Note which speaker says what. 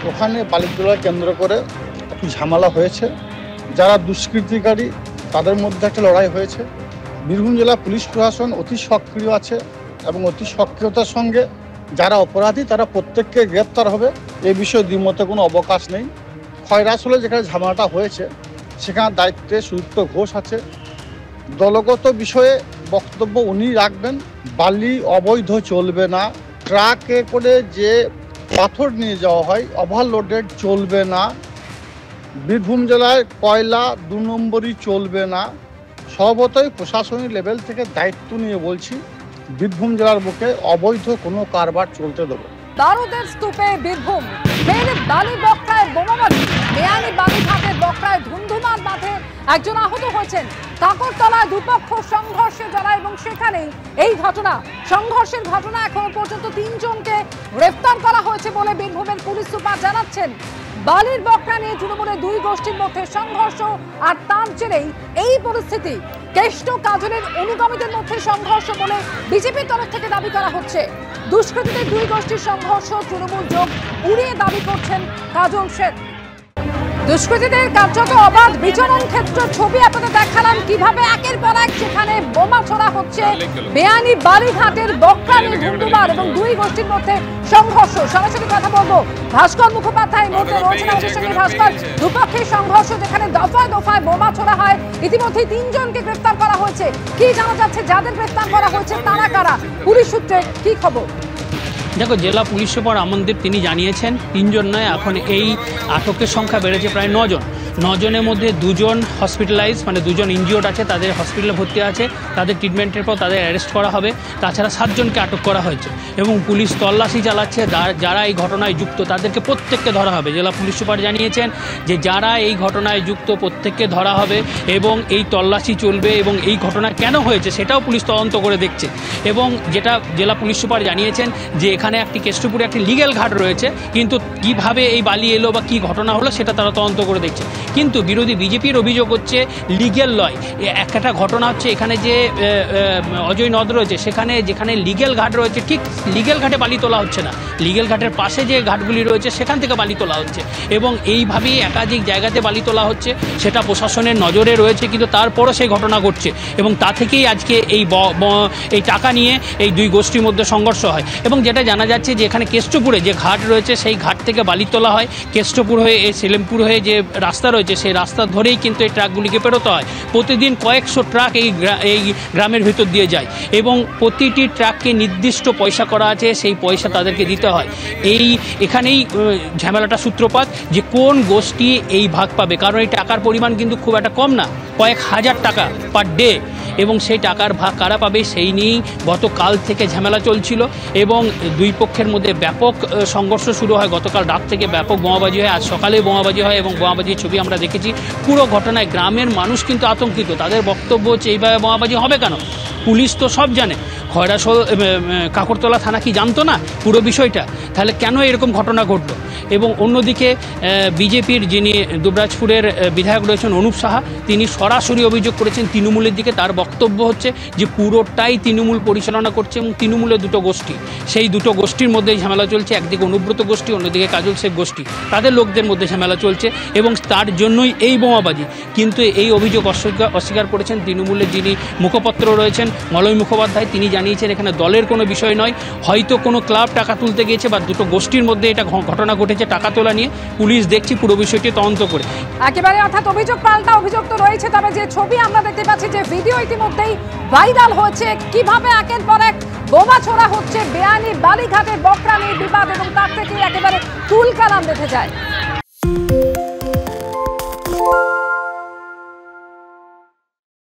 Speaker 1: ওখানে বালিতলা কেন্দ্র করে একটু ঝামেলা হয়েছে। যারা দুষ্কৃতিকারী তাদের মধ্যে একটা লড়াই হয়েছে। বীরভূম জেলা পুলিশ প্রশাসন অতি সক্রিয় আছে এবং অতি সক্রিয়তার সঙ্গে যারা অপরাধী তারা প্রত্যেককে গ্রেপ্তার হবে, এ বিষয়ে দ্বিমতে কোনো অবকাশ নেই। খয়রাসোলে যেখানে ঝামেলাটা হয়েছে সেখানে দায়িত্বে সুদীপ্ত ঘোষ আছে। দলগত বিষয়ে বক্তব্য উনি রাখবেন। বালি অবৈধ চলবে না, ট্রাকে করে যে পাথর নিয়ে যাওয়া হয় ওভারলোডেড চলবে না, বীরভূম জেলায় কয়লা 2 নম্বরই চলবে না। সর্বতই প্রশাসনিক লেভেল থেকে দায়িত্ব নিয়ে বলছি, বীরভূম জেলার বুকে অবৈধ কোনো কারবার চলতে দেবো।
Speaker 2: দারুদের স্তূপে বীরভূম, ফের বালি বকরায় বোমাবাজি, বেআইনি বালিঘাটের বকরায় ধুন্ধুমার বাঁধে একজন আহত হয়েছেন। কাকরতলায় দুপক্ষ সংঘর্ষে জড়ায় এবং সেখানেই এই ঘটনা, সংঘর্ষের ঘটনা। এখনো পর্যন্ত 3 জনকে গ্রেফতার করা হয়েছে বলে বীরভূমের পুলিশ সুপার জানাচ্ছেন। বালির বকরা নিয়ে তৃণমূলের 2 গোষ্ঠীর মধ্যে সংঘর্ষ, আর তার জেরেই এই পরিস্থিতি। কেষ্ট কাজলের অনুগামীদের মধ্যে সংঘর্ষ বলে বিজেপির তরফ থেকে দাবি করা হচ্ছে। দুষ্কৃতীদের 2 গোষ্ঠীর সংঘর্ষ, তৃণমূল যোগ উড়িয়ে দাবি করছেন কাজল শেখ। দুষ্কৃতীদের কার্যত অবাধ বিচরণ ক্ষেত্র ছবি আপনাদের দেখালাম, কিভাবে একের পর এক সেখানে বোমা ছোড়া হচ্ছে। বেআইনি বালিঘাটের বকরা নিয়ে ধুন্ধুমার এবং 2 গোষ্ঠীর মধ্যে সংঘর্ষ। সরাসরি কথা বলবো ভাস্কর মুখোপাধ্যায় মধ্যে রয়েছেন আমাদের সঙ্গে। ভাস্কর, দুপক্ষের সংঘর্ষ যেখানে দফায় দফায় বোমা ছোড়া হয়, ইতিমধ্যে 3 জনকে গ্রেফতার করা হয়েছে। কি জানা যাচ্ছে, যাদের গ্রেফতার করা হয়েছে তারা কারা, পুলিশ সূত্রে কি খবর?
Speaker 3: দেখো, জেলা পুলিশ সুপার আমনদীপ তিনি জানিয়েছেন 3 জন নয়, এখন এই আটকের সংখ্যা বেড়েছে প্রায় 9 জন। 9 জনের মধ্যে 2 জন হসপিটালাইজ, মানে 2 জন ইনজিওর্ড আছে, তাদের হসপিটালে ভর্তি আছে, তাদের ট্রিটমেন্টের পর তাদের অ্যারেস্ট করা হবে। তাছাড়া 7 জনকে আটক করা হয়েছে এবং পুলিশ তল্লাশি চালাচ্ছে। যারা এই ঘটনায় যুক্ত তাদেরকে প্রত্যেককে ধরা হবে। জেলা পুলিশ সুপার জানিয়েছেন যে যারা এই ঘটনায় যুক্ত প্রত্যেককে ধরা হবে এবং এই তল্লাশি চলবে এবং এই ঘটনা কেন হয়েছে সেটাও পুলিশ তদন্ত করে দেখছে। এবং যেটা জেলা পুলিশ সুপার জানিয়েছেন যে এখানে একটি কেষ্টপুরে একটি লিগ্যাল ঘাট রয়েছে, কিন্তু কিভাবে এই বালি এলো বা কি ঘটনা হলো সেটা তারা তদন্ত করে দেখছে। কিন্তু বিরোধী বিজেপির অভিযোগ হচ্ছে লিগ্যাল নয়। একটা ঘটনা হচ্ছে এখানে যে অজয় নদ রয়েছে সেখানে যেখানে লিগ্যাল ঘাট রয়েছে ঠিক লিগ্যাল ঘাটে বালি তোলা হচ্ছে না, লিগ্যাল ঘাটের পাশে যে ঘাটগুলি রয়েছে সেখান থেকে বালি তোলা হচ্ছে এবং এইভাবেই একাধিক জায়গাতে বালি তোলা হচ্ছে। সেটা প্রশাসনের নজরে রয়েছে, কিন্তু তারপরও সেই ঘটনা ঘটছে এবং তা থেকেই আজকে এই টাকা নিয়ে এই 2 গোষ্ঠীর মধ্যে সংঘর্ষ হয়। এবং যেটা জানা যাচ্ছে যে এখানে কেষ্টপুরে যে ঘাট রয়েছে সেই ঘাট থেকে বালি তোলা হয়, কেষ্টপুর হয়ে এই সেলেমপুর হয়ে যে রাস্তা রয়েছে সেই রাস্তা ধরেই কিন্তু এই ট্রাকগুলিকে পেরোতে হয়। প্রতিদিন কয়েকশো ট্রাক এই গ্রামের ভিতর দিয়ে যায় এবং প্রতিটি ট্রাককে নির্দিষ্ট পয়সা করা আছে, সেই পয়সা তাদেরকে দিতে হয়। এখানেই ঝামেলাটা সূত্রপাত যে কোন গোষ্ঠী এই ভাগ পাবে, কারণ এই টাকার পরিমাণ কিন্তু খুব একটা কম না, কয়েক হাজার টাকা পার ডে, এবং সেই টাকার ভাগ কারা পাবে সেই নিয়েই গতকাল থেকে ঝামেলা চলছিল এবং 2 পক্ষের মধ্যে ব্যাপক সংঘর্ষ শুরু হয়। গতকাল রাত থেকে ব্যাপক বোমাবাজি হয়, আজ সকালে বোমাবাজি হয় এবং বোমাবাজির ছবি আমরা দেখেছি। পুরো ঘটনায় গ্রামের মানুষ কিন্তু আতঙ্কিত, তাদের বক্তব্য হচ্ছে এইভাবে বোমাবাজি হবে কেন? পুলিশ তো সব জানে, খয়রাসোল কাকরতলা থানা কি জানতো না পুরো বিষয়টা? তাহলে কেন এরকম ঘটনা ঘটলো? এবং অন্যদিকে বিজেপির যিনি দুবরাজপুরের বিধায়ক রয়েছেন অনুপ সাহা, তিনি সরাসরি অভিযোগ করেছেন তৃণমূলের দিকে। তার বক্তব্য হচ্ছে যে পুরোটাই তৃণমূল পরিচালনা করছে এবং তৃণমূলের 2 গোষ্ঠী, সেই 2 গোষ্ঠীর মধ্যে ঝামেলা চলছে। একদিকে অনুব্রত গোষ্ঠী, অন্যদিকে কাজল শেখ গোষ্ঠী, তাদের লোকদের মধ্যে ঝামেলা চলছে এবং তার জন্যই এই বোমাবাজি। কিন্তু এই অভিযোগ অস্বীকার করেছেন তৃণমূলের যিনি মুখপাত্র রয়েছেন মলয় মুখোপাধ্যায়। তিনি জানিয়েছেন এখানে দলের কোনো বিষয় নয়, হয়তো কোনো ক্লাব টাকা তুলতে গিয়েছে বা 2 গোষ্ঠীর মধ্যে এটা ঘটনা ঘটেছে টাকা তোলা নিয়ে। পুলিশ দেখছি পুরো বিষয়টি তদন্ত করে।
Speaker 2: একেবারে, অর্থাৎ অভিযোগ পাল্টা অভিযোগ তো রয়েছে, তবে যে ছবি আমরা দেখতে পাচ্ছি, যে ভিডিও ইতিমধ্যেই ভাইরাল হচ্ছে, কিভাবে একের পর এক বোমা ছোড়া হচ্ছে, বেআইনি বালিঘাটের বকরা নিয়ে বিবাদ এবং তার থেকে একেবারে তুলকালাম বেঁধে যায়।